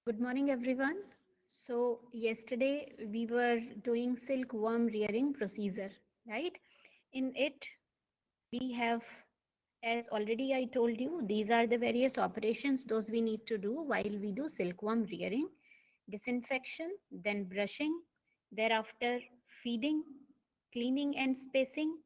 Good morning, everyone. So, yesterday we were doing silkworm rearing procedure, right? In it, we have, as already I told you, these are the various operations those we need to do while we do silkworm rearing: disinfection, then brushing, thereafter feeding, cleaning and spacing,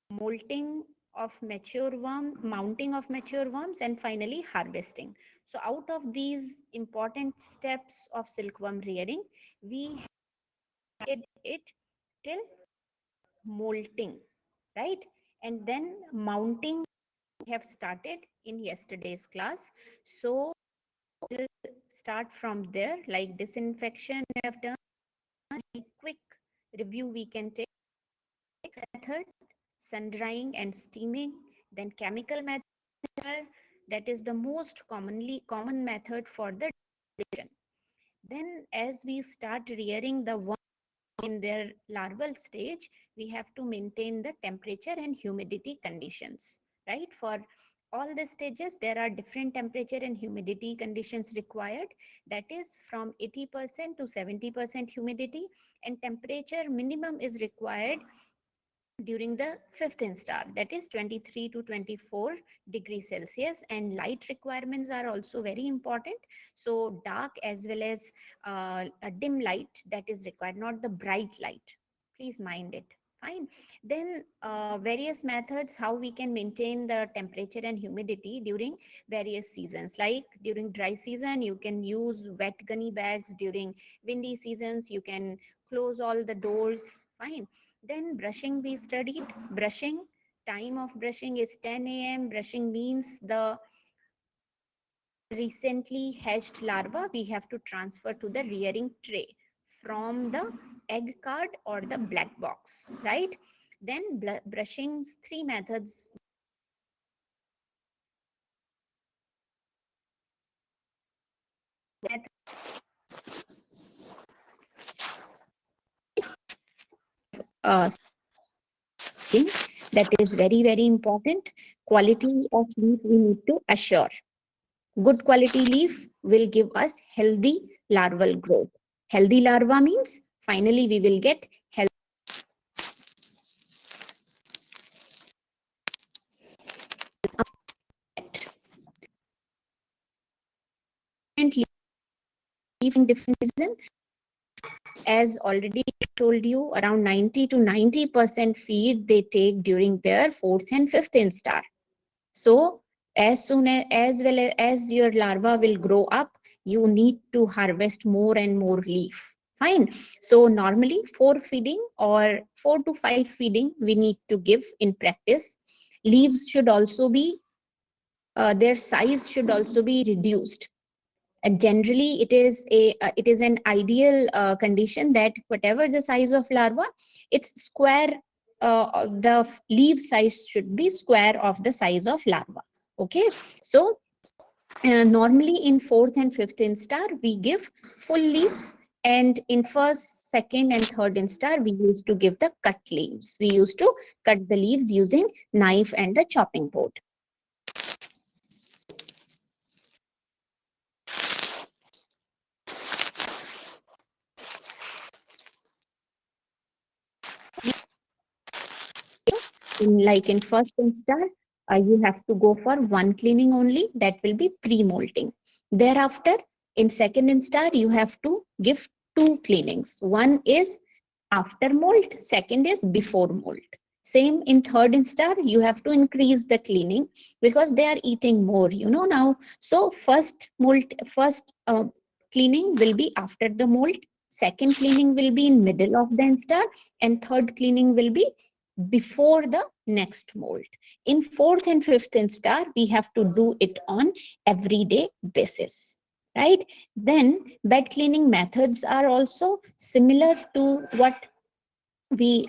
molting of mature worm, mounting of mature worms, and finally harvesting. So out of these important steps of silkworm rearing, we did it till molting, right? And then mounting we have started in yesterday's class. So we'll start from there, like disinfection we have done. A quick review we can take: method, sun drying and steaming, then chemical method, that is the most common method for the digestion. Then as we start rearing the worm in their larval stage, we have to maintain the temperature and humidity conditions, right? For all the stages, there are different temperature and humidity conditions required. That is from 80% to 70% humidity, and temperature minimum is required during the fifth instar, that is 23 to 24 degrees Celsius. And light requirements are also very important. So dark as well as a dim light that is required, not the bright light. Please mind it. Fine. Then various methods how we can maintain the temperature and humidity during various seasons. Like during dry season, you can use wet gunny bags. During windy seasons, you can close all the doors. Fine. Then brushing we studied. Brushing, time of brushing is 10 a.m. Brushing means the recently hatched larva we have to transfer to the rearing tray from the egg card or the black box, right? Then brushing's three methods. Uh, that is very, very important. Quality of leaf we need to assure. Good quality leaf will give us healthy larval growth. Healthy larva means finally we will get healthy leaf in different season. As already told you, around 90 to 90% feed they take during their fourth and fifth instar. So as soon as well as your larva will grow up, you need to harvest more and more leaf. Fine. So normally 4 feeding or 4 to 5 feeding we need to give in practice. Leaves should also be their size should also be reduced. And generally it is an ideal condition that whatever the size of larva, its square the leaf size should be square of the size of larva. Okay. So normally in fourth and fifth instar we give full leaves, and in first, second and third instar we used to give the cut leaves. We used to cut the leaves using knife and the chopping board. Like in first instar, you have to go for one cleaning only, that will be pre-molting. Thereafter, in second instar, you have to give two cleanings. One is after molt, second is before molt. Same in third instar, you have to increase the cleaning because they are eating more, now. So first cleaning will be after the molt, second cleaning will be in middle of the instar, and third cleaning will be before the next mold. In fourth and fifth instar, we have to do it on everyday basis, right? Then bed cleaning methods are also similar to what we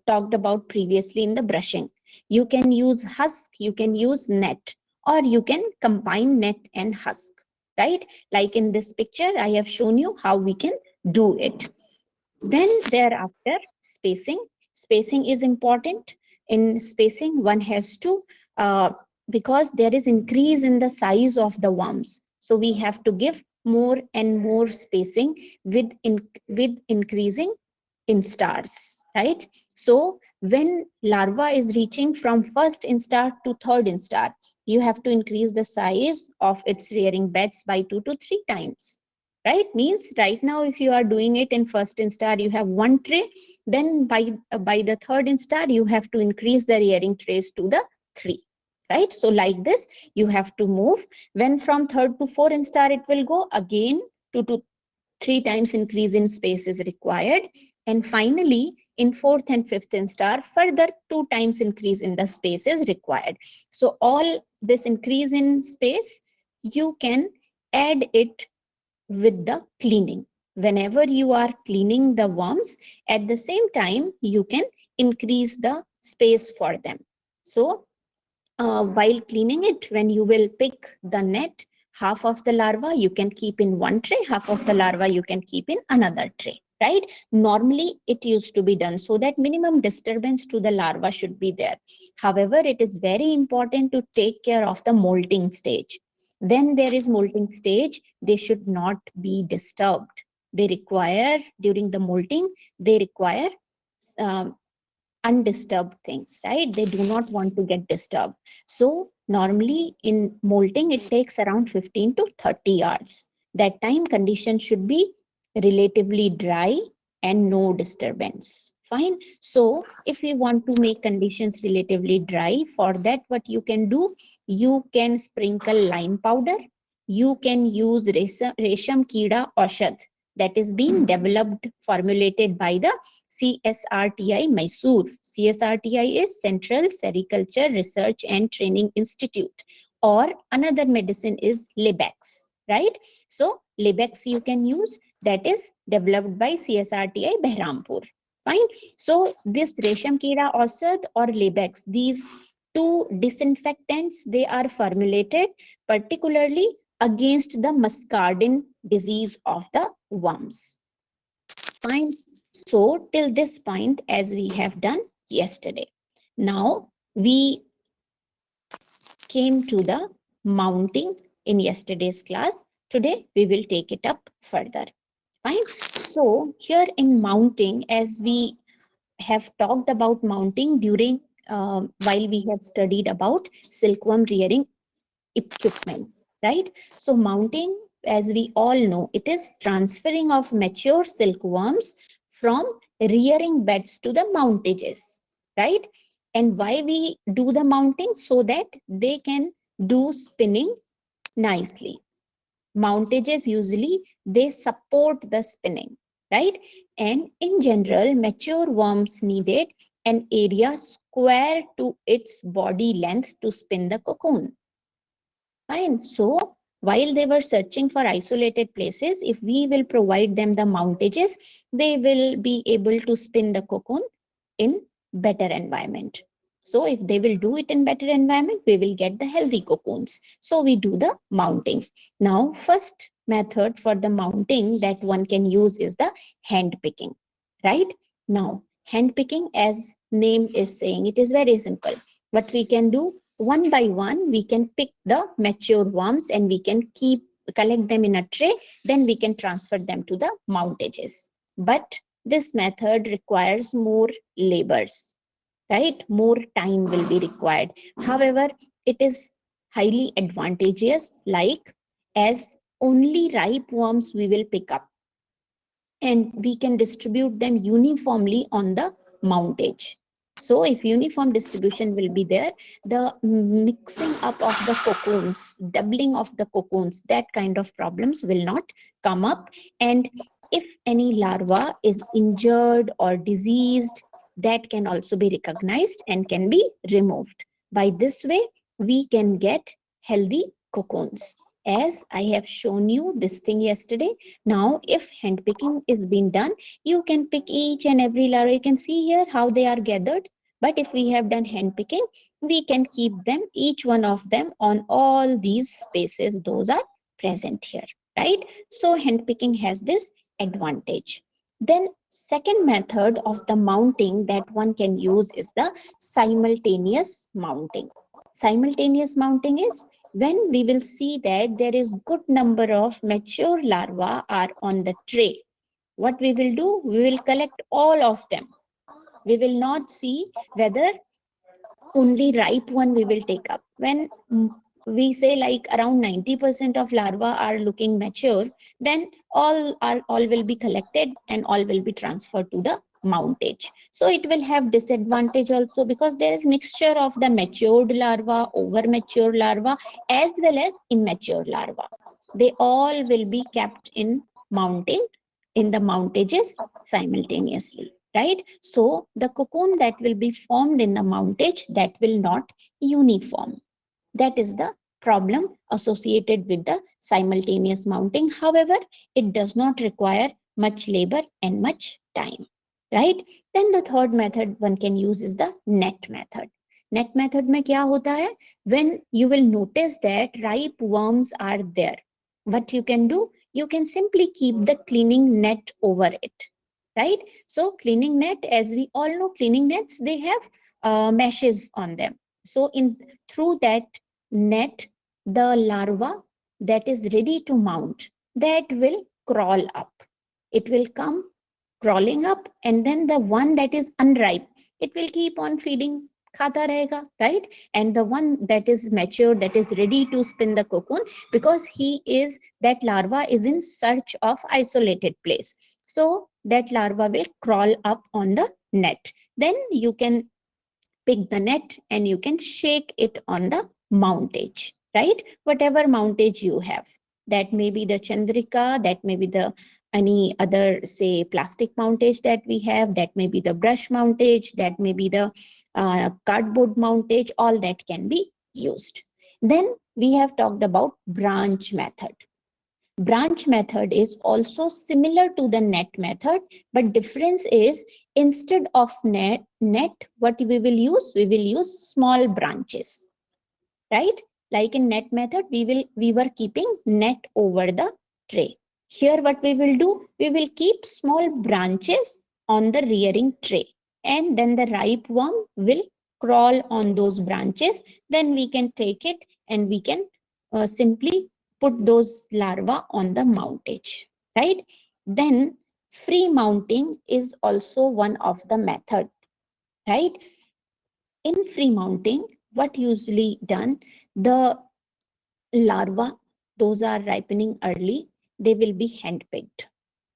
talked about previously in the brushing. You can use husk, you can use net, or you can combine net and husk, right? Like in this picture, I have shown you how we can do it. Then thereafter, spacing. Spacing is important. In spacing, one has to, because there is increase in the size of the worms. So we have to give more and more spacing with increasing instars, right? So when larva is reaching from first instar to third instar, you have to increase the size of its rearing beds by 2 to 3 times, right? Means right now if you are doing it in first instar, you have one tray, then by the third instar you have to increase the rearing trays to the three, right? So like this you have to move. When from third to fourth instar, it will go again 2 to 3 times increase in space is required. And finally, in fourth and fifth instar, further 2 times increase in the space is required. So all this increase in space, you can add it with the cleaning. Whenever you are cleaning the worms, at the same time, you can increase the space for them. So while cleaning it, when you will pick the net, half of the larva you can keep in one tray, half of the larva you can keep in another tray, right? Normally it used to be done so that minimum disturbance to the larva should be there. However, it is very important to take care of the molting stage. When there is molting stage, they should not be disturbed. They require, during the molting, they require um, undisturbed things, right? They do not want to get disturbed. So normally in molting, it takes around 15 to 30 hours. That time condition should be relatively dry and no disturbance. Fine. So if you want to make conditions relatively dry, for that what you can do, you can sprinkle lime powder. You can use Resham Kida Oshad that is being developed, formulated by the CSRTI Mysore. CSRTI is Central Sericulture Research and Training Institute, or another medicine is Libex, right? So Libex you can use, that is developed by CSRTI Behrampur. Fine. So this Resham Kida Ausad or Libex, these two disinfectants, they are formulated particularly against the muscardine disease of the worms. Fine. So till this point, as we have done yesterday. Now we came to the mounting in yesterday's class. Today we will take it up further. Fine. So here in mounting, as we have talked about mounting during while we have studied about silkworm rearing equipments, right? So mounting, as we all know, it is transferring of mature silkworms from rearing beds to the mountages, right? And why we do the mounting? So that they can do spinning nicely. Mountages usually they support the spinning, right? And in general, mature worms needed an area square to its body length to spin the cocoon. Fine. So while they were searching for isolated places, if we will provide them the mountages, they will be able to spin the cocoon in better environment. So if they will do it in better environment, we will get the healthy cocoons. So we do the mounting. Now, first method for the mounting that one can use is the hand picking, right? Now, hand picking, as name is saying, it is very simple. What we can do, one by one, we can pick the mature worms and we can collect them in a tray. Then we can transfer them to the mountages. But this method requires more labors, right? More time will be required. However, it is highly advantageous, like as only ripe worms we will pick up and we can distribute them uniformly on the mountage. So if uniform distribution will be there, the mixing up of the cocoons, doubling of the cocoons, that kind of problems will not come up. And if any larva is injured or diseased, that can also be recognized and can be removed. By this way, we can get healthy cocoons. As I have shown you this thing yesterday, now, if hand picking is being done, you can pick each and every larva. You can see here how they are gathered. But if we have done hand picking, we can keep them, each one of them, on all these spaces. Those are present here, right? So hand picking has this advantage. Then second method of the mounting that one can use is the simultaneous mounting. Simultaneous mounting is When we will see that there is good number of mature larvae are on the tray, what we will do, we will collect all of them. We will not see whether only ripe one we will take up. When we say like around 90% of larvae are looking mature, then all will be collected and all will be transferred to the mountage. So it will have disadvantage also, because there is mixture of the matured larva, over mature larva, as well as immature larva. They all will be kept in mounting, in the mountages simultaneously, right? So the cocoon that will be formed in the mountage, that will not uniform. That is the problem associated with the simultaneous mounting. However, it does not require much labor and much time, right? Then the third method one can use is the net method. Net method mein kya hota hai? When you will notice that ripe worms are there, what you can do, you can simply keep the cleaning net over it, right? So cleaning net, as we all know, cleaning nets, they have meshes on them. So in through that net, the larva that is ready to mount, that will crawl up. It will come crawling up, and then the one that is unripe, it will keep on feeding, khata rahega, right? And the one that is mature, that is ready to spin the cocoon, because that larva is in search of isolated place. So that larva will crawl up on the net. Then you can pick the net and you can shake it on the mountage, right? Whatever mountage you have. That may be the Chandrika, that may be the any other, say, plastic mountage that we have, that may be the brush mountage, that may be the cardboard mountage, all that can be used. Then we have talked about branch method. Branch method is also similar to the net method, but difference is, instead of net, what we will use? We will use small branches, right? Like in net method, we were keeping net over the tray. Here what we will do? We will keep small branches on the rearing tray, and then the ripe worm will crawl on those branches. Then we can take it and we can simply put those larvae on the mountage, right? Then free mounting is also one of the method, right? In free mounting, what usually done, the larva, those are ripening early, they will be handpicked,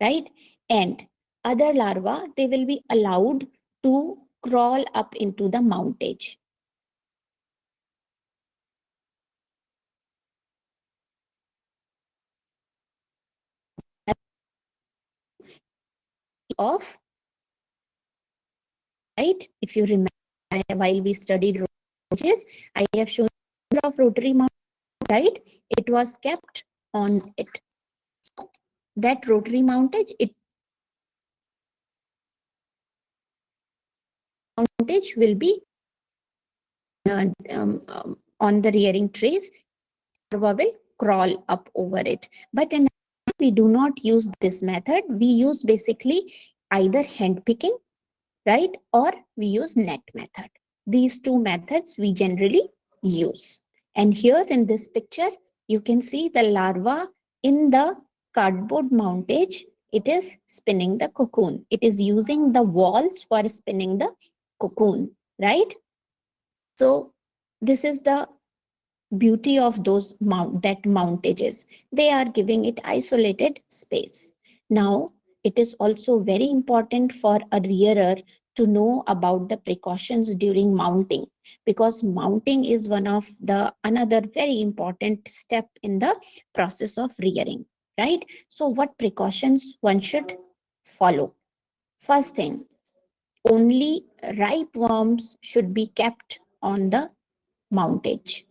right? And other larva, they will be allowed to crawl up into the mountage. Of, right? If you remember, while we studied rotaries, I have shown of rotary mount, right? It was kept on it. That rotary mountage, mountage will be on the rearing trays. Larva will crawl up over it. But in we do not use this method. We use basically either hand picking, right? Or we use net method. These two methods we generally use. And here in this picture, you can see the larva in the cardboard mountage. It is spinning the cocoon. It is using the walls for spinning the cocoon, right? So this is the beauty of those mountages. They are giving it isolated space. Now it is also very important for a rearer to know about the precautions during mounting, because mounting is one of the another very important step in the process of rearing, right? So what precautions one should follow? First thing, only ripe worms should be kept on the mountage.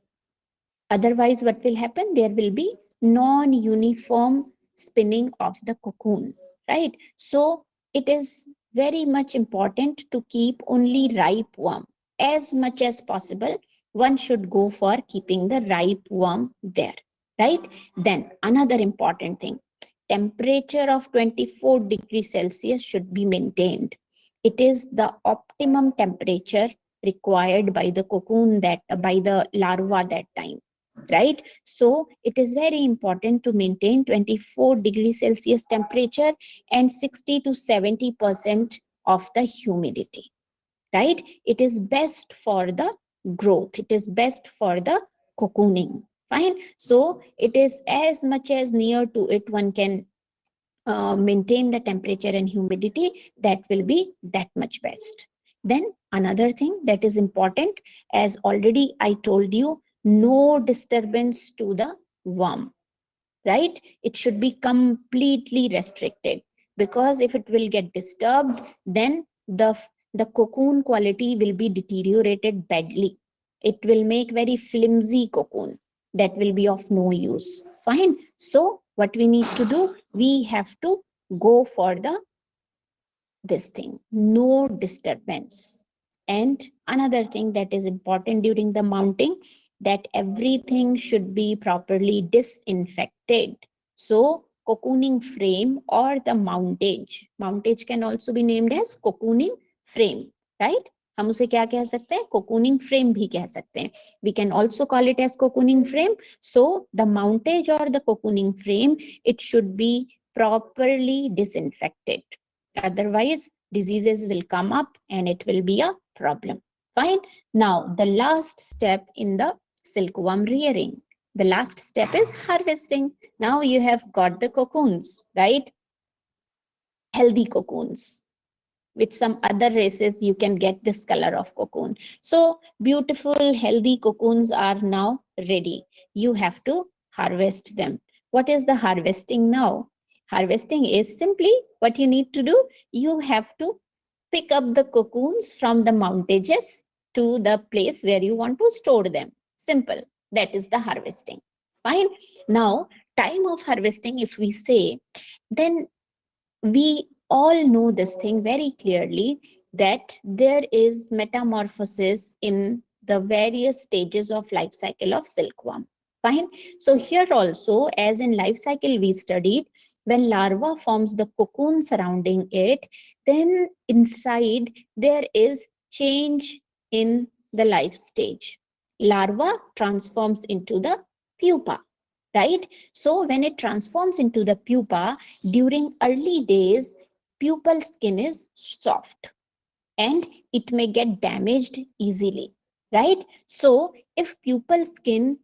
Otherwise, what will happen? There will be non-uniform spinning of the cocoon, right? So it is very much important to keep only ripe worm. As much as possible, one should go for keeping the ripe worm there, right? Then another important thing, temperature of 24 degrees Celsius should be maintained. It is the optimum temperature required by the cocoon, that by the larva that time. right? So it is very important to maintain 24 degrees Celsius temperature and 60 to 70% of the humidity, right? It is best for the growth. It is best for the cocooning. Fine. So it is as much as near to it one can maintain the temperature and humidity, that will be that much best. Then another thing that is important, as already I told you, no disturbance to the worm, right? It should be completely restricted, because if it will get disturbed, then the cocoon quality will be deteriorated badly. It will make very flimsy cocoon that will be of no use. Fine. So what we need to do, we have to go for the this thing, no disturbance. And another thing that is important during the mounting, that everything should be properly disinfected. So cocooning frame or the mountage can also be named as cocooning frame, right? हम उसे क्या कह सकते हैं, cocooning frame भी कह सकते हैं. We can also call it as cocooning frame. So the mountage or the cocooning frame, it should be properly disinfected. Otherwise, diseases will come up and it will be a problem. Fine. Now, the last step in the silkworm rearing. The last step is harvesting. Now you have got the cocoons, right? Healthy cocoons. With some other races, you can get this color of cocoon. So beautiful, healthy cocoons are now ready. You have to harvest them. What is the harvesting now? Harvesting is simply what you need to do. You have to pick up the cocoons from the mountages to the place where you want to store them. Simple. That is the harvesting. Fine. Now, time of harvesting, if we say, then we all know this thing very clearly, that there is metamorphosis in the various stages of life cycle of silkworm. Fine. So here also, as in life cycle we studied, when larva forms the cocoon surrounding it, then inside there is change in the life stage. Larva transforms into the pupa, right? So when it transforms into the pupa, during early days, pupal skin is soft and it may get damaged easily, right? So if pupal skin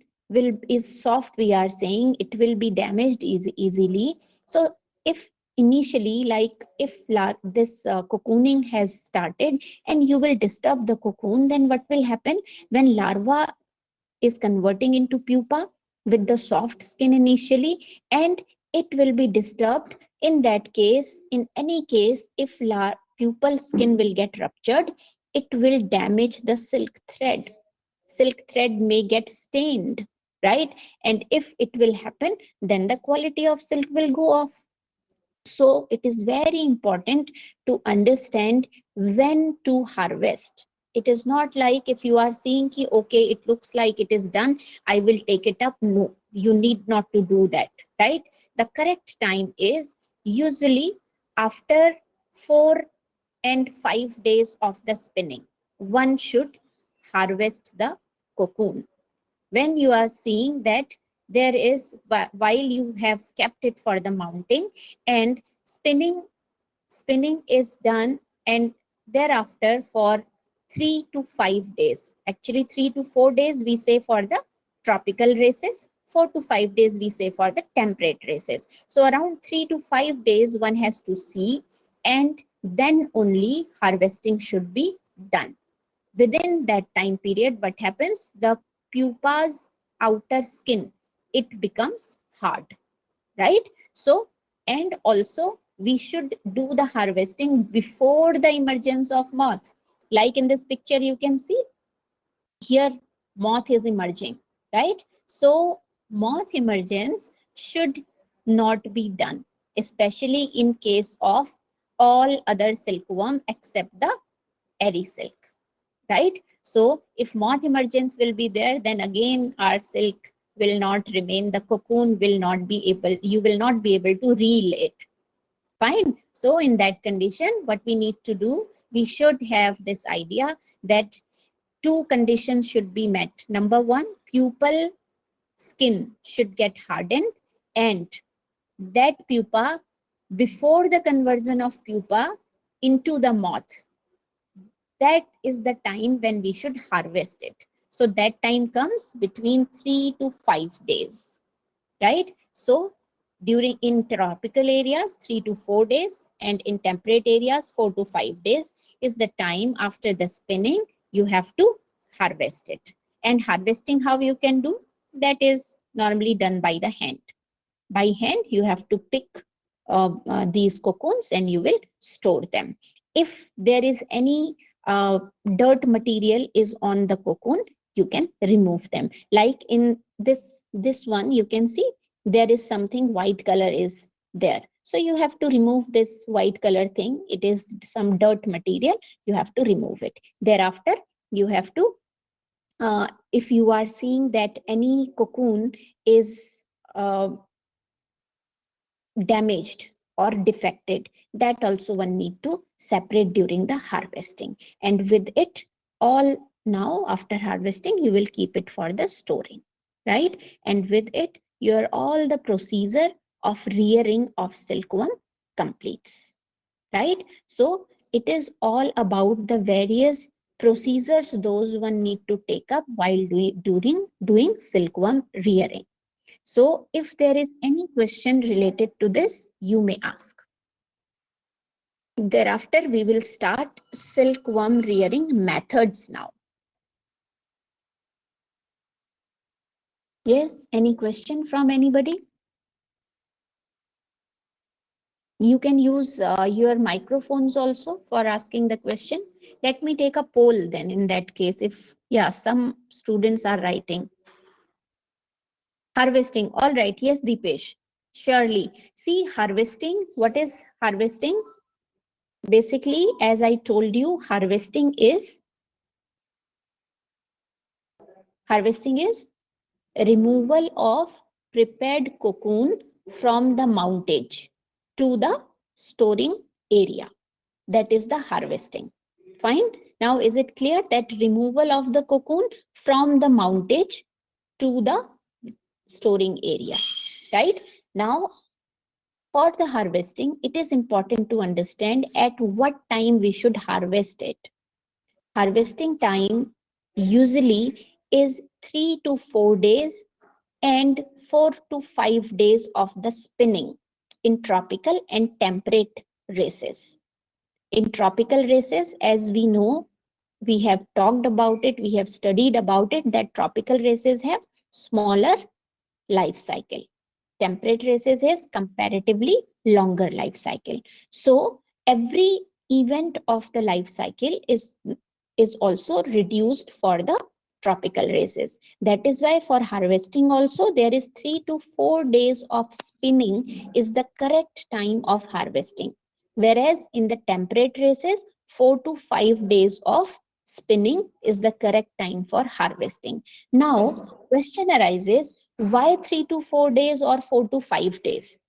is soft, we are saying it will be damaged easily. So if initially, like if this cocooning has started and you will disturb the cocoon, then what will happen when larva is converting into pupa with the soft skin initially, and it will be disturbed. In that case, in any case, if pupal skin will get ruptured, it will damage the silk thread. Silk thread may get stained, right? And if it will happen, then the quality of silk will go off. So it is very important to understand when to harvest. It is not like if you are seeing ki, okay, it looks like it is done, I will take it up. No, you need not to do that, right? The correct time is usually after 4 and 5 days of the spinning. One should harvest the cocoon. When you are seeing that there is, while you have kept it for the mounting and spinning is done, and thereafter for 3 to 5 days, actually 3 to 4 days we say for the tropical races, 4 to 5 days we say for the temperate races. So around 3 to 5 days one has to see, and then only harvesting should be done. Within that time period, what happens, the pupa's outer skin, it becomes hard, right? So, and also we should do the harvesting before the emergence of moth. Like in this picture you can see here, moth is emerging, right? So moth emergence should not be done, especially in case of all other silkworm except the airy silk, right? So if moth emergence will be there, then again our silk will not remain, the cocoon will not be able, you will not be able to reel it. Fine. So in that condition, what we need to do, we should have this idea that two conditions should be met. Number one, pupal skin should get hardened, and that pupa, before the conversion of pupa into the moth, that is the time when we should harvest it. So that time comes between 3 to 5 days, right? So during in tropical areas, 3 to 4 days, and in temperate areas, 4 to 5 days is the time after the spinning you have to harvest it. And harvesting, how you can do? That is normally done by the hand. By hand, you have to pick these cocoons and you will store them. If there is any dirt material is on the cocoon, you can remove them. Like in this one, you can see there is something white color is there. So you have to remove this white color thing. It is some dirt material. You have to remove it. Thereafter, you have to, if you are seeing that any cocoon is damaged or defected, that also one need to separate during the harvesting. And with it all, now after harvesting you will keep it for the storing, right? And with it your all the procedure of rearing of silkworm completes, right? So it is all about the various procedures those one need to take up while during doing silkworm rearing. So if there is any question related to this, you may ask. Thereafter, we will start silkworm rearing methods now. Yes, any question from anybody? You can use your microphones also for asking the question. Let me take a poll then in that case. If, yeah, some students are writing. Harvesting, all right, yes, Deepesh, surely. See, harvesting, what is harvesting? Basically, as I told you, harvesting is removal of prepared cocoon from the mountage to the storing area. That is the harvesting. Fine. Now, is it clear that removal of the cocoon from the mountage to the storing area, right? Now, for the harvesting, it is important to understand at what time we should harvest it. Harvesting time usually is 3 to 4 days and 4 to 5 days of the spinning in tropical and temperate races. In tropical races, as we know, we have talked about it, we have studied about it, that tropical races have smaller life cycle. Temperate races is comparatively longer life cycle. So every event of the life cycle is also reduced for the tropical races. That is why for harvesting also there is 3 to 4 days of spinning is the correct time of harvesting. Whereas in the temperate races, 4 to 5 days of spinning is the correct time for harvesting. Now, question arises, why 3 to 4 days or 4 to 5 days?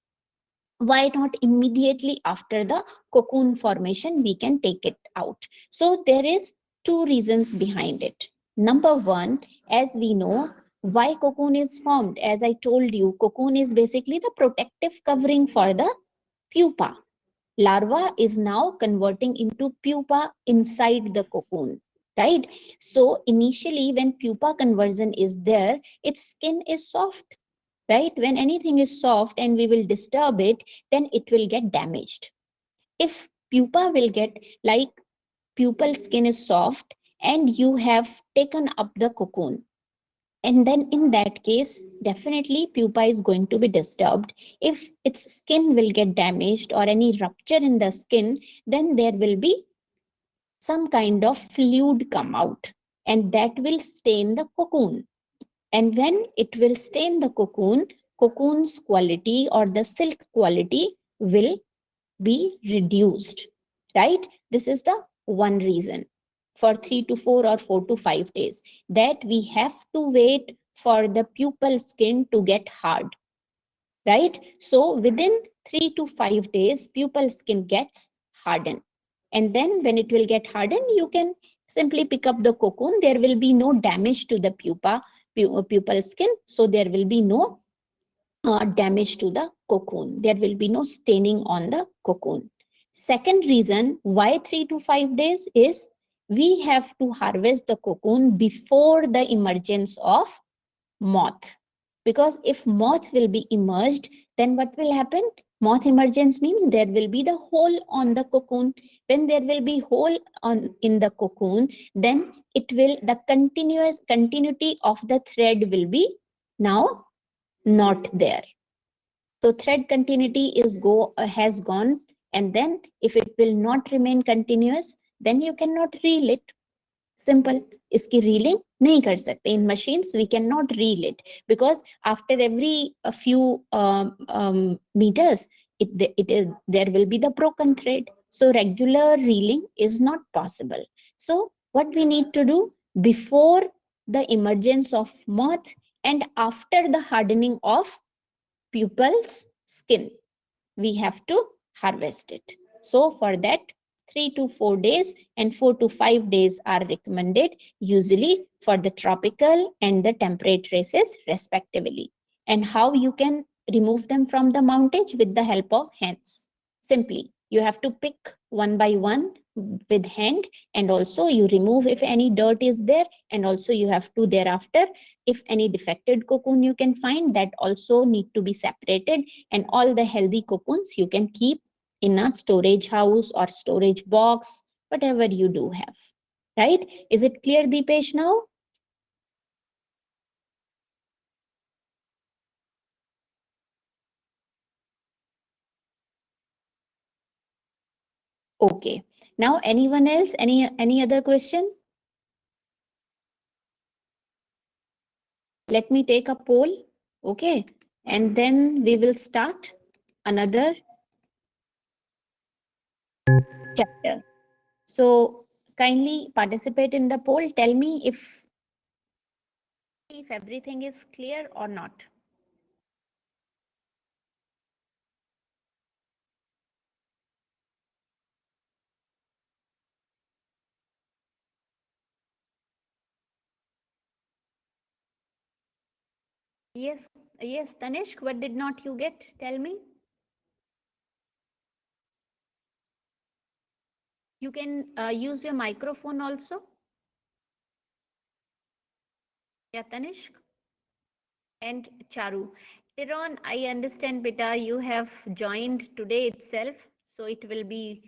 Why not immediately after the cocoon formation we can take it out? So there is two reasons behind it. Number one, as we know, why cocoon is formed? As I told you, cocoon is basically the protective covering for the pupa. Larva is now converting into pupa inside the cocoon, right? So initially when pupa conversion is there, its skin is soft, right? When anything is soft and we will disturb it, then it will get damaged. If pupa will get, like, pupal skin is soft and you have taken up the cocoon, and then in that case definitely pupa is going to be disturbed. If its skin will get damaged or any rupture in the skin, then there will be some kind of fluid come out and that will stain the cocoon. And when it will stain the cocoon, cocoon's quality or the silk quality will be reduced, right? This is the one reason for 3 to 4 or 4 to 5 days, that we have to wait for the pupal skin to get hard, right? So within 3 to 5 days, pupal skin gets hardened. And then when it will get hardened, you can simply pick up the cocoon. There will be no damage to the pupa pupal skin, so there will be no damage to the cocoon. There will be no staining on the cocoon. Second reason why 3 to 5 days is we have to harvest the cocoon before the emergence of moth. Because if moth will be emerged, then what will happen? Moth emergence means there will be the hole on the cocoon. When there will be hole on in the cocoon, then it will the continuity of the thread will be now not there. So thread continuity is has gone, and then if it will not remain continuous, then you cannot reel it. Simple, इसकी railing नहीं कर सकते. इन machines we cannot reel it because after every a few meters it is there will be the broken thread, so regular reeling is not possible. So what we need to do before the emergence of moth and after the hardening of pupil's skin, we have to harvest it. So for that 3 to 4 days and 4 to 5 days are recommended usually for the tropical and the temperate races respectively. And how you can remove them from the mountage with the help of hands. Simply, you have to pick one by one with hand, and also you remove if any dirt is there, and also you have to thereafter, if any defected cocoon you can find, that also need to be separated, and all the healthy cocoons you can keep in a storage house or storage box, whatever you do have. Right? Is it clear, Deepesh, now? Okay. Now anyone else? Any other question? Let me take a poll. Okay. And then we will start another chapter. So kindly participate in the poll. Tell me if everything is clear or not. Yes, yes, Tanishq, what did not you get? Tell me. You can use your microphone also. Yeah, Tanishq and Charu. Tiron, I understand, beta, you have joined today itself, so it will be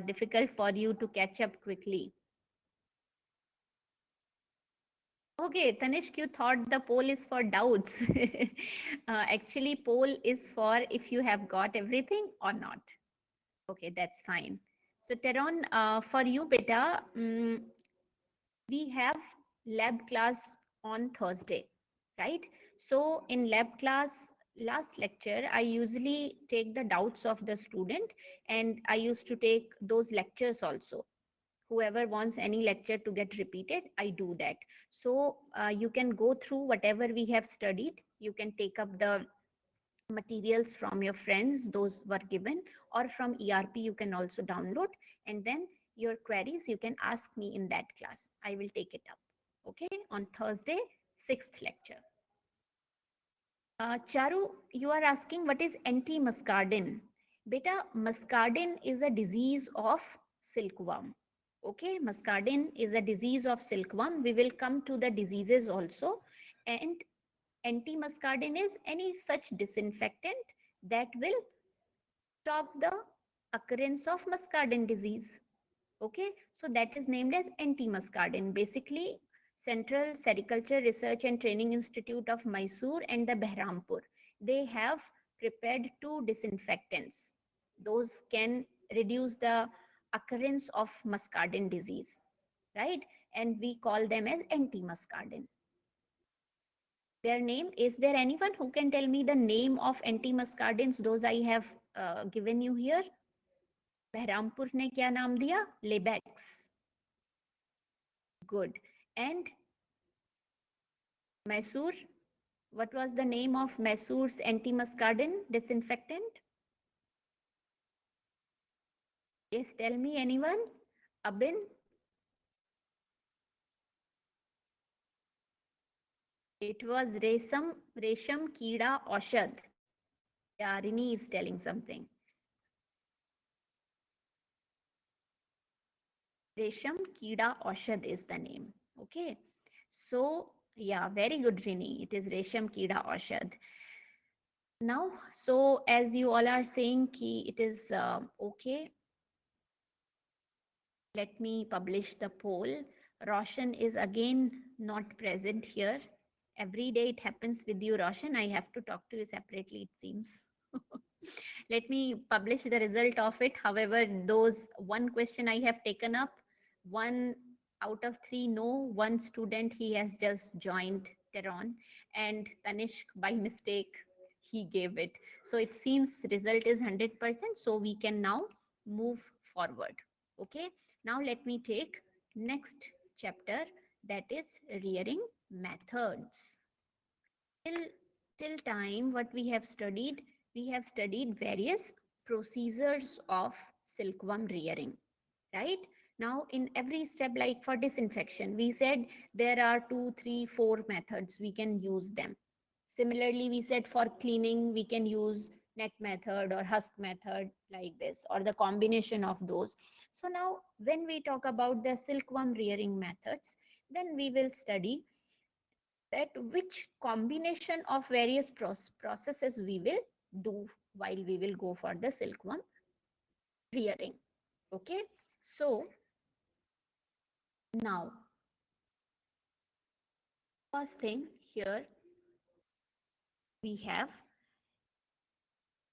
difficult for you to catch up quickly. Okay, Tanishq, you thought the poll is for doubts. Actually, poll is for if you have got everything or not. Okay, that's fine. So, Teron, for you, beta, we have lab class on Thursday, right? So, in lab class, last lecture, I usually take the doubts of the student, and I used to take those lectures also. Whoever wants any lecture to get repeated, I do that. So you can go through whatever we have studied. You can take up the materials from your friends, those were given, or from ERP you can also download, and then your queries you can ask me in that class. I will take it up, okay, on Thursday, 6th lecture. Charu, you are asking what is anti-muscardine. Beta, muscardine is a disease of silkworm. Okay, muscardine is a disease of silkworm. We will come to the diseases also. And anti-muscardine is any such disinfectant that will stop the occurrence of muscardine disease. Okay, so that is named as anti-muscardine. Basically, Central Sericulture Research and Training Institute of Mysore and the Behrampur, they have prepared two disinfectants. Those can reduce the occurrence of muscardine disease, right? And we call them as anti-muscardine. Their name, is there anyone who can tell me the name of anti-muscardines, those I have given you here? Baharampur ने क्या नाम दिया? लेबेक्स. Good. And Mysore, what was the name of Mysore's anti-muscardine disinfectant? Yes, tell me, anyone? Abin? It was Resham Kida Oshad. Yeah, Rini is telling something. Resham Kida Oshad is the name. Okay. So, yeah, very good, Rini. It is Resham Kida Oshad. Now, so as you all are saying, ki it is okay. Let me publish the poll. Roshan is again not present here. Every day it happens with you, Roshan. I have to talk to you separately, it seems. Let me publish the result of it. However, those one question I have taken up, one out of three no, one student he has just joined Teron, and Tanishq by mistake he gave it. So it seems result is 100%. So we can now move forward. Okay. Now let me take next chapter, that is rearing methods. Till, till time what we have studied various procedures of silkworm rearing, right? Now in every step, like for disinfection, we said there are 2, 3, 4 methods we can use them. Similarly, we said for cleaning, we can use net method or husk method like this, or the combination of those. So now when we talk about the silkworm rearing methods, then we will study that which combination of various processes we will do while we will go for the silkworm rearing. Okay, so now first thing here we have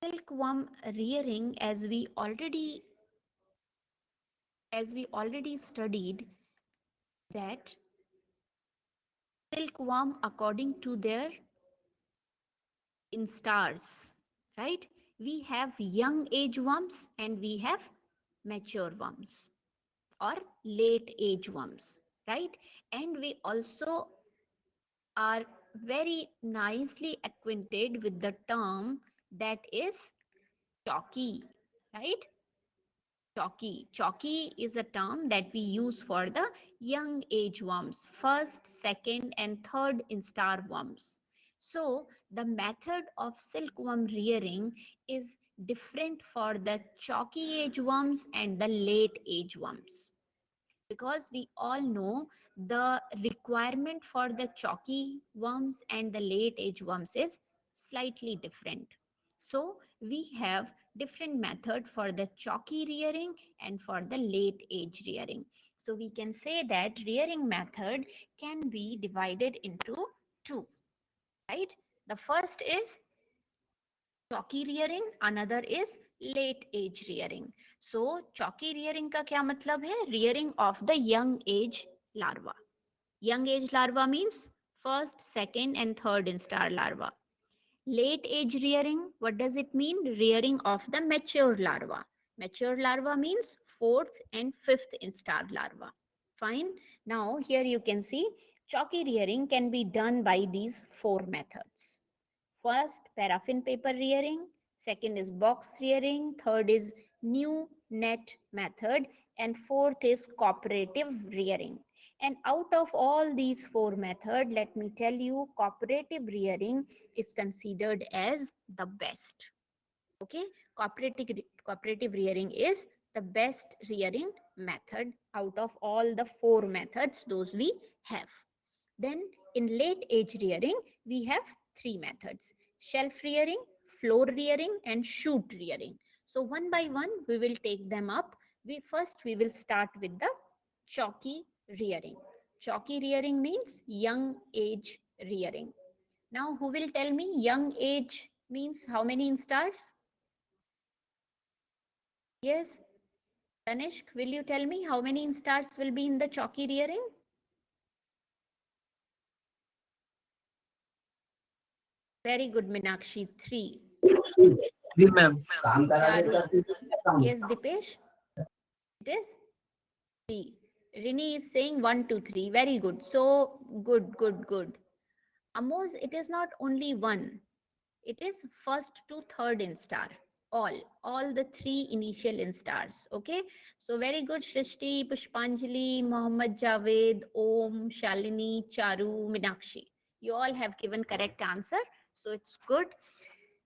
silkworm rearing, as we already studied that silkworm according to their instars, right? We have young age worms and we have mature worms or late age worms, right? And we also are very nicely acquainted with the term that is chalky, right? Chalky. Chalky is a term that we use for the young age worms, first, second, and third instar worms. So the method of silkworm rearing is different for the chalky age worms and the late age worms, because we all know the requirement for the chalky worms and the late age worms is slightly different. So we have different method for the chalky rearing and for the late age rearing. So we can say that rearing method can be divided into two, right? The first is chalky rearing, another is late age rearing. So chalky rearing का क्या मतलब है? Rearing of the young age larva. Young age larva means first, second, and third instar larva. Late age rearing, what does it mean? Rearing of the mature larva. Mature larva means fourth and fifth instar larva. Fine. Now here you can see chalky rearing can be done by these four methods. First, paraffin paper rearing. Second is box rearing. Third is new net method. And fourth is cooperative rearing. And out of all these four methods, let me tell you, cooperative rearing is considered as the best. Okay, cooperative rearing is the best rearing method out of all the four methods those we have. Then in late age rearing, we have three methods: shelf rearing, floor rearing, and shoot rearing. So one by one, we will take them up. We will start with the chalky rearing. Chalky rearing means young age rearing. Now, who will tell me young age means how many instars? Yes, Tanishq, will you tell me how many instars will be in the chalky rearing? Very good, Minakshi. Three. जी ma'am Charu. Yes, Dipesh. It is three. Rini is saying 1, 2, 3. Very good. So good, good, good. Amos, it is not only one. It is first to third instar. All the three initial instars. Okay. So very good. Shrishti, Pushpanjali, Mohammad Javed, Om, Shalini, Charu, Minakshi. You all have given correct answer, so it's good.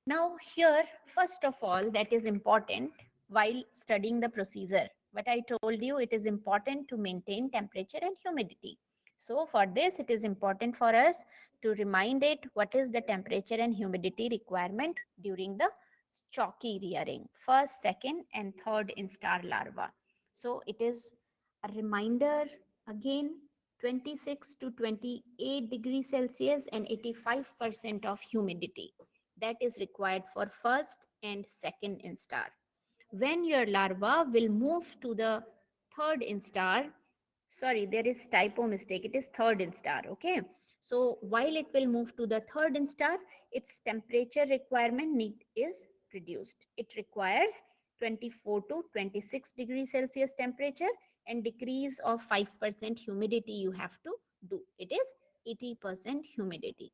Now here, first of all, that is important while studying the procedure. What I told you, it is important to maintain temperature and humidity. So for this, it is important for us to remind it what is the temperature and humidity requirement during the chalky rearing, first, second, and third instar larva. So it is a reminder again, 26 to 28 degrees Celsius and 85% of humidity that is required for first and second instar. When your larva will move to the third instar, sorry, there is typo mistake, it is third instar, okay? So while it will move to the third instar, its temperature requirement need is reduced. It requires 24 to 26 degrees Celsius temperature and decrease of 5% humidity you have to do. It is 80% humidity.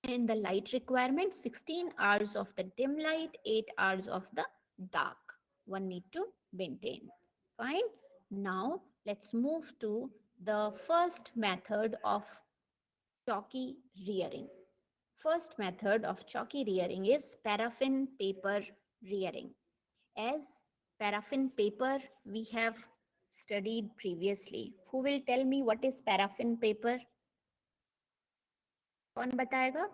And the light requirement, 16 hours of the dim light, 8 hours of the dark one need to maintain. Fine. Now let's move to the first method of chalky rearing. First method of chalky rearing is paraffin paper rearing. As paraffin paper we have studied previously. Who will tell me what is paraffin paper? कौन बताएगा?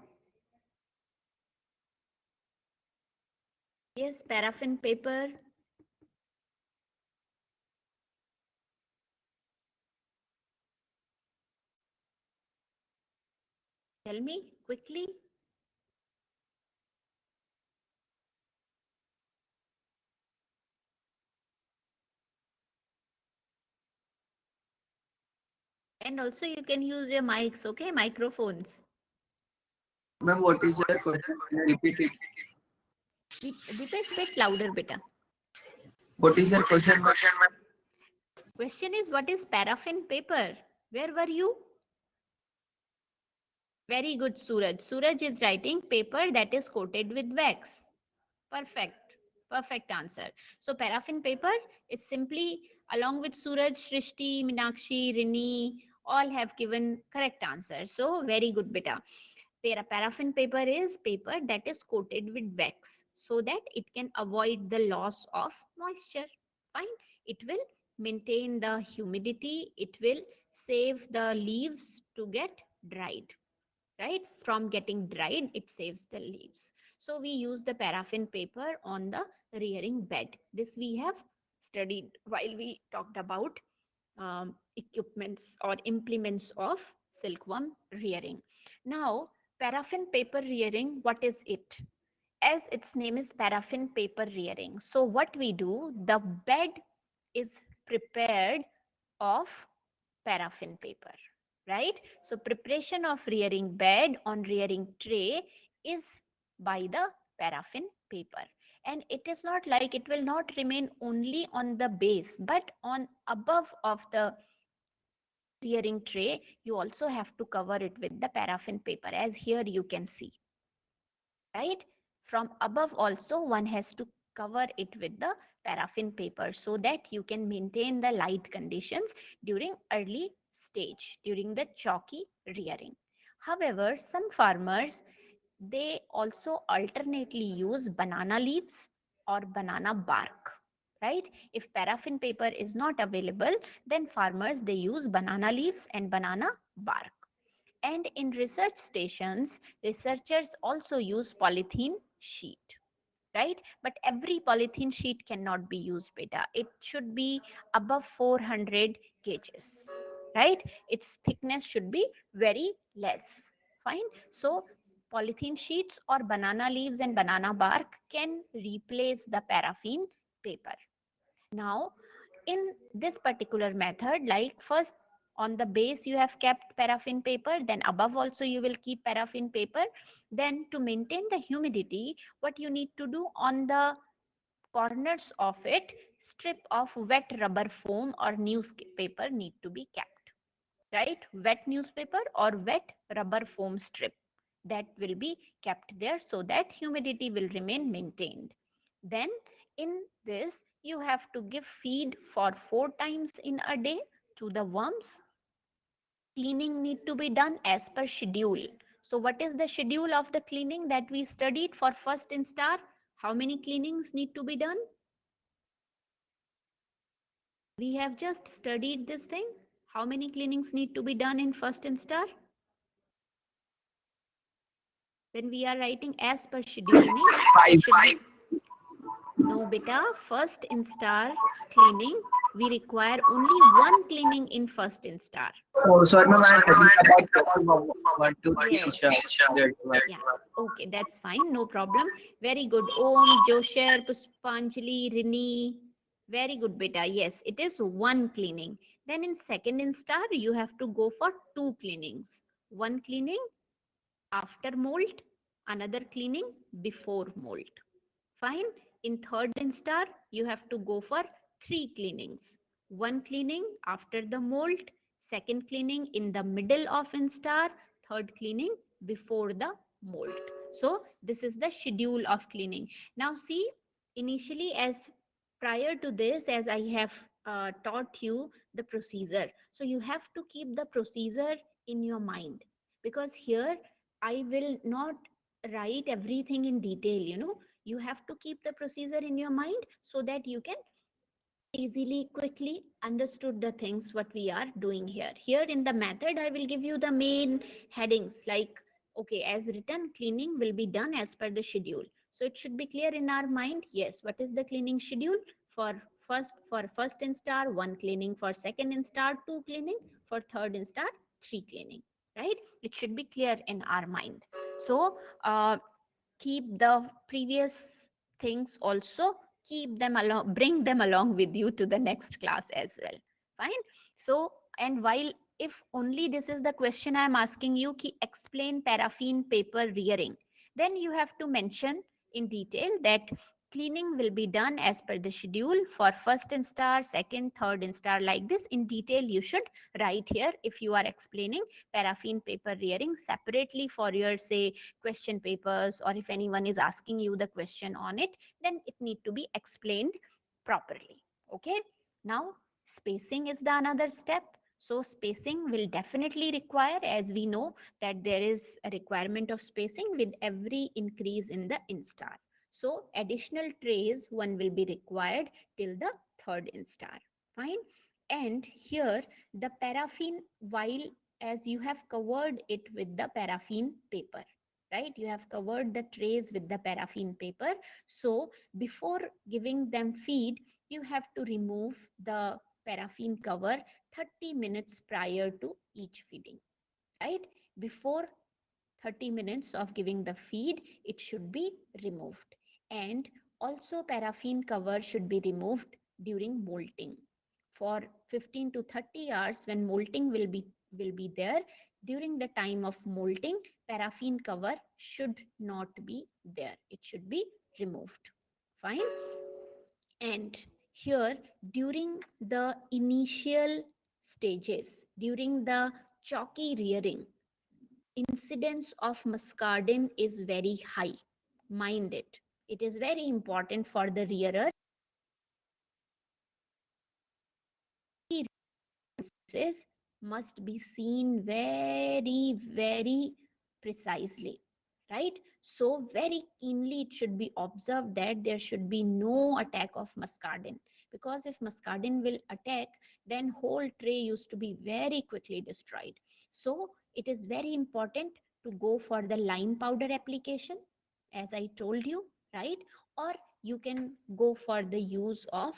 Yes, paraffin paper. Tell me quickly. And also you can use your mics, okay? Microphones. Ma'am, what is your question? Can you repeat it? Dipesh, bit louder, beta. What is your question, ma'am? Question is, what is paraffin paper? Where were you? Very good, Suraj. Suraj is writing paper that is coated with wax. Perfect. Perfect answer. So paraffin paper is simply along with Suraj, Shrishti, Minakshi, Rini, all have given correct answer. So very good, beta. Paraffin paper is paper that is coated with wax so that it can avoid the loss of moisture. Fine. It will maintain the humidity. It will save the leaves to get dried, right? From getting dried, it saves the leaves. So we use the paraffin paper on the rearing bed. This we have studied while we talked about equipments or implements of silkworm rearing. Now, paraffin paper rearing, what is it? As its name is paraffin paper rearing. So what we do, the bed is prepared of paraffin paper, right? So preparation of rearing bed on rearing tray is by the paraffin paper. And it is not like it will not remain only on the base, but on above of the rearing tray, you also have to cover it with the paraffin paper, as here you can see, right? From above also one has to cover it with the paraffin paper so that you can maintain the light conditions during early stage, during the chalky rearing. However, some farmers, they also alternately use banana leaves or banana bark, right? If paraffin paper is not available, then farmers, they use banana leaves and banana bark. And in research stations, researchers also use polythene sheet, right? But every polythene sheet cannot be used, beta. It should be above 400 gauges, right? Its thickness should be very less. Fine. So polythene sheets or banana leaves and banana bark can replace the paraffin paper. Now, in this particular method, like first on the base you have kept paraffin paper, then above also you will keep paraffin paper. Then to maintain the humidity, what you need to do, on the corners of it, strip of wet rubber foam or newspaper need to be kept, right? Wet newspaper or wet rubber foam strip, that will be kept there so that humidity will remain maintained. Then in this, you have to give feed for 4 times in a day to the worms. cleaning need to be done as per schedule. So what is the schedule of the cleaning that we studied for first instar? How many cleanings need to be done? We have just studied this thing. How many cleanings need to be done in first instar? When we are writing as per schedule means Five. should be no beta, first instar cleaning, we require only one cleaning in first instar. Oh, sorry, ma'am. I'm talking about what to Yes. teach. That one. Yeah. Okay, that's fine. No problem. Very good. Om, Josher, Puspanjali, Rini. Very good, beta. Yes, it is one cleaning. Then in second instar, you have to go for two cleanings. One cleaning after mold, another cleaning before mold. Fine. In third instar, you have to go for three cleanings. One cleaning after the mold, second cleaning in the middle of instar, third cleaning before the mold. So this is the schedule of cleaning. Now see, initially as prior to this, as I have taught you the procedure. So you have to keep the procedure in your mind, because here I will not write everything in detail, you have to keep the procedure in your mind so that you can easily quickly understood the things what we are doing here in the method. I will give you the main headings like, okay, as written, cleaning will be done as per the schedule. So it should be clear in our mind. Yes, what is the cleaning schedule? For first instar, one cleaning; for second instar, two cleaning; for third instar, three cleaning. Right, it should be clear in our mind. So keep the previous things also, keep them along, bring them along with you to the next class as well. Fine. So, and while, if only this is the question I am asking you, ki explain paraffin paper rearing, then you have to mention in detail that cleaning will be done as per the schedule for first instar, second, third instar. Like this in detail you should write here if you are explaining paraffin paper rearing separately for your, say, question papers, or if anyone is asking you the question on it, then it need to be explained properly. Okay. Now spacing is the another step. So spacing will definitely require, as we know that there is a requirement of spacing with every increase in the instar. So additional trays one will be required till the third instar. Fine. And here the paraffin, while as you have covered it with the paraffin paper, right, you have covered the trays with the paraffin paper. So before giving them feed, you have to remove the paraffin cover 30 minutes prior to each feeding. Right, before 30 minutes of giving the feed, it should be removed. And also paraffin cover should be removed during molting. For 15 to 30 hours when molting will be there, during the time of molting, paraffin cover should not be there. It should be removed. Fine. And here, during the initial stages, during the chalky rearing, incidence of muscardine is very high. Mind it. It is very important for the rearer. Differences must be seen very, very precisely. Right? So very keenly it should be observed that there should be no attack of muscardine. Because if muscardine will attack, then whole tray used to be very quickly destroyed. So it is very important to go for the lime powder application, as I told you, right? Or you can go for the use of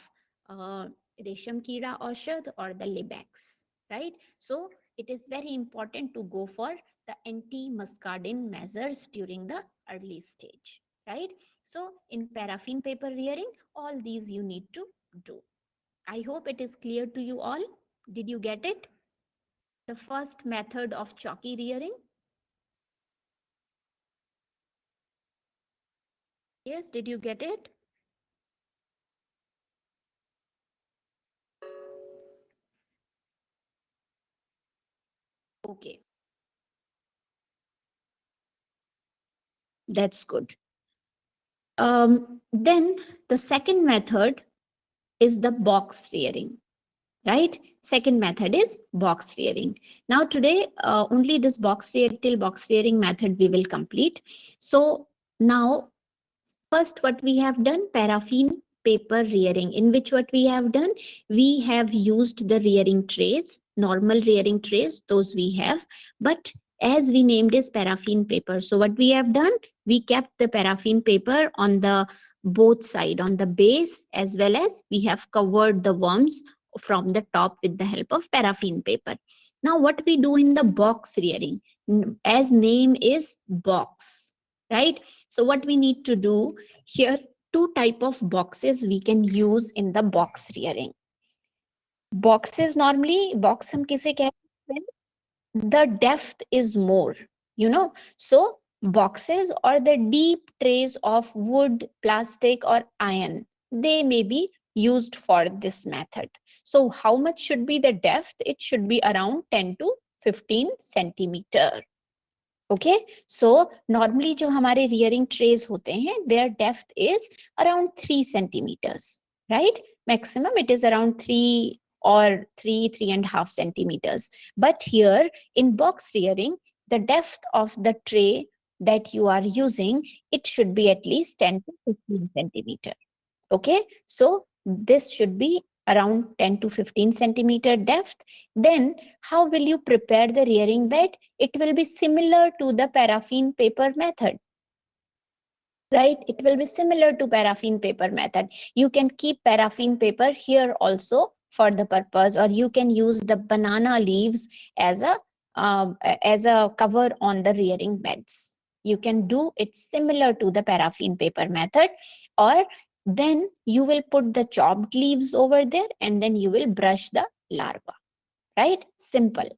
uh, Resham Kira Aushad or the Libex, right? So it is very important to go for the anti-muscardine measures during the early stage, right? So in paraffin paper rearing, all these you need to do. I hope it is clear to you all. Did you get it? The first method of chalky rearing. Yes, did you get it? Okay, That's good. Then the second method is the box rearing. right? Second method is box rearing. Now today, only this box rearing method we will complete. So now, first, what we have done, paraffin paper rearing, in which what we have done, we have used the rearing trays, normal rearing trays, those we have, but as we named is paraffin paper. So what we have done, we kept the paraffin paper on the both side, on the base, as well as we have covered the worms from the top with the help of paraffin paper. Now what we do in the box rearing, as name is box, right? So what we need to do here, two type of boxes we can use in the box rearing. Boxes, normally box हम किसे कहते हैं, the depth is more, you know. So boxes or the deep trays of wood, plastic or iron, they may be used for this method. So how much should be the depth? It should be around 10 to 15 centimeter. Okay, so normally जो हमारे rearing trays होते हैं, their depth is around 3 centimetres, right? Maximum it is around 3 or 3.5 centimeters. But here in box rearing, the depth of the tray that you are using, it should be at least 10 to 15 centimeter. Okay, so this should be around 10 to 15 centimeter depth. Then how will you prepare the rearing bed? It will be similar to the paraffin paper method, right? It will be similar to paraffin paper method. You can keep paraffin paper here also for the purpose, or you can use the banana leaves as a cover on the rearing beds. You can do it similar to the paraffin paper method, or then you will put the chopped leaves over there and then you will brush the larva, right? Simple.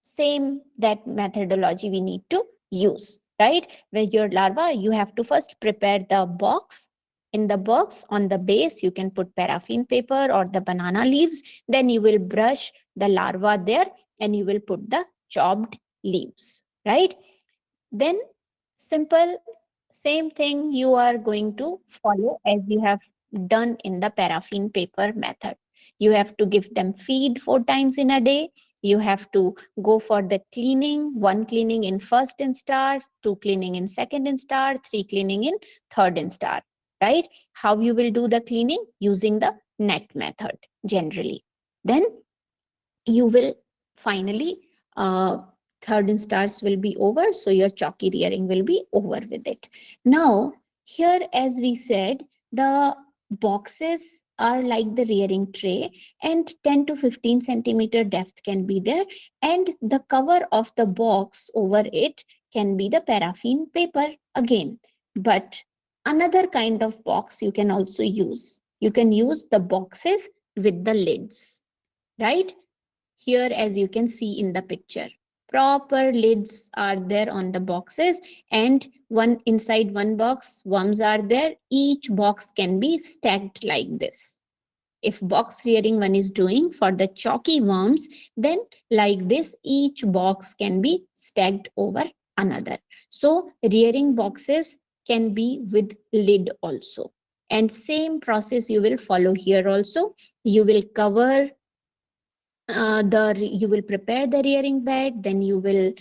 Same that methodology we need to use, right? With your larva, you have to first prepare the box. In the box, on the base, you can put paraffin paper or the banana leaves. Then you will brush the larva there and you will put the chopped leaves, right? Then simple, same thing you are going to follow as you have done in the paraffin paper method. You have to give them feed 4 times in a day. You have to go for the cleaning, 1 cleaning in first instar, 2 cleaning in second instar, 3 cleaning in third instar, right? How you will do the cleaning? Using the net method generally. Then you will finally, third instars will be over, so your chalky rearing will be over with it. Now here, as we said, the boxes are like the rearing tray, and 10 to 15 centimeter depth can be there, and the cover of the box over it can be the paraffin paper again. But another kind of box you can also use. You can use the boxes with the lids, right? Here, as you can see in the picture, proper lids are there on the boxes, and one inside one box, worms are there. Each box can be stacked like this. If box rearing one is doing for the chalky worms, then like this, each box can be stacked over another. So rearing boxes can be with lid also. And same process you will follow here also. You will cover you will prepare the rearing bed, then you will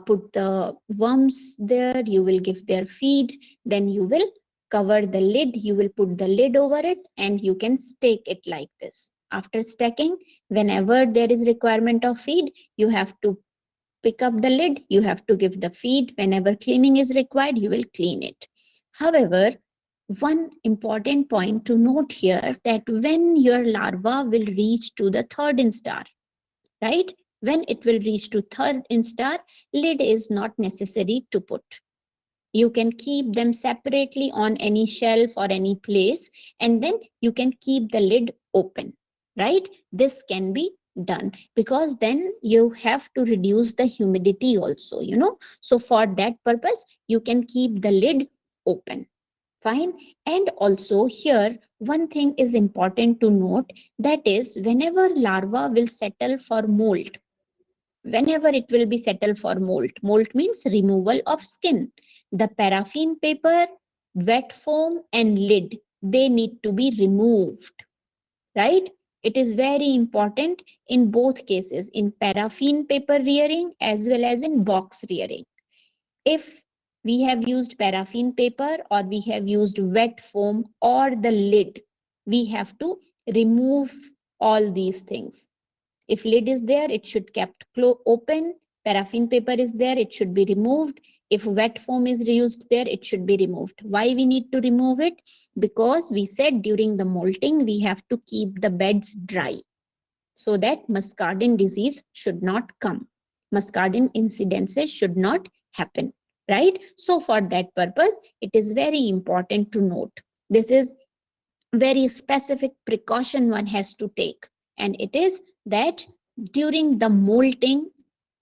put the worms there, you will give their feed, then you will cover the lid, you will put the lid over it, and you can stake it like this. After stacking, whenever there is requirement of feed, you have to pick up the lid, you have to give the feed. Whenever cleaning is required, you will clean it. However, one important point to note here, that when your larva will reach to the third instar, right? When it will reach to third instar, lid is not necessary to put. You can keep them separately on any shelf or any place, and then you can keep the lid open, right? This can be done, because then you have to reduce the humidity also, you know. So for that purpose, you can keep the lid open. Fine. And also here, one thing is important to note, that is, whenever larva will settle for molt, whenever it will be settled for molt, molt means removal of skin, the paraffin paper, wet foam and lid, they need to be removed, right? It is very important in both cases, in paraffin paper rearing as well as in box rearing. If we have used paraffin paper or we have used wet foam or the lid, we have to remove all these things. If lid is there, it should kept open. Paraffin paper is there, it should be removed. If wet foam is used there, it should be removed. Why we need to remove it? Because we said during the molting, we have to keep the beds dry so that muscardine disease should not come. Muscardine incidences should not happen, right? So for that purpose, it is very important to note. This is very specific precaution one has to take. And it is that during the molting,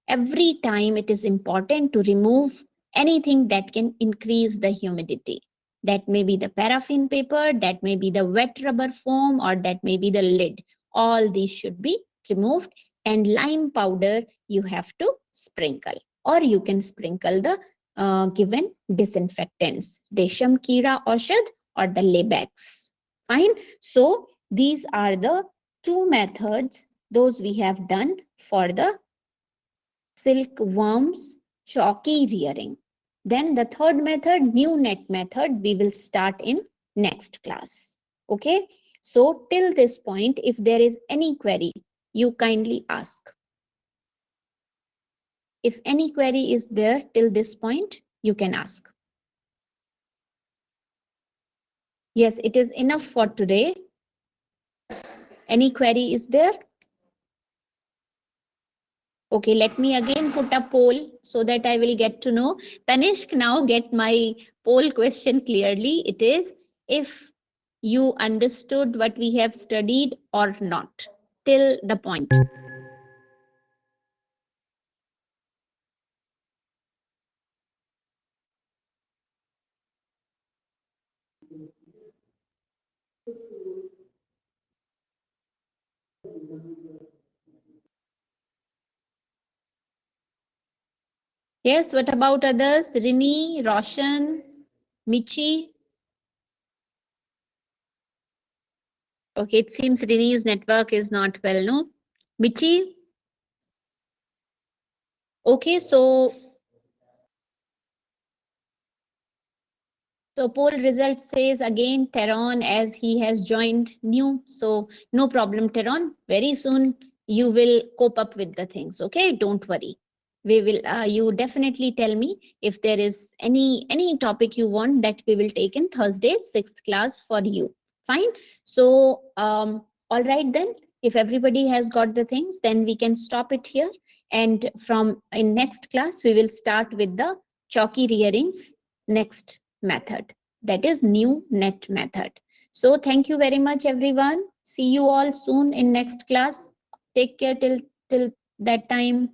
every time it is important to remove anything that can increase the humidity. That may be the paraffin paper, that may be the wet rubber foam, or that may be the lid. All these should be removed. And lime powder you have to sprinkle, or you can sprinkle the given disinfectants, Desham Kira Oshad or the Labex. Fine. So these are the two methods those we have done for the silkworms chalky rearing. Then the third method, new net method, we will start in next class. Okay. So till this point, if there is any query, you kindly ask. If any query is there till this point, you can ask. Yes, it is enough for today. Any query is there? Okay, let me again put a poll so that I will get to know. Tanishk, now get my poll question clearly. It is if you understood what we have studied or not till the point. Yes, what about others? Rini, Roshan, Michi? Okay, it seems Rini's network is not well, no? Michi? Okay, so poll result says again Teron as he has joined new. So no problem, Teron. Very soon you will cope up with the things. Okay, don't worry. We will. You definitely tell me if there is any topic you want that we will take in Thursday, 6th class for you. Fine. So all right then. If everybody has got the things, then we can stop it here. And from in next class, we will start with the chalky rearings next method, that is new net method. So thank you very much everyone. See you all soon in next class. Take care till that time.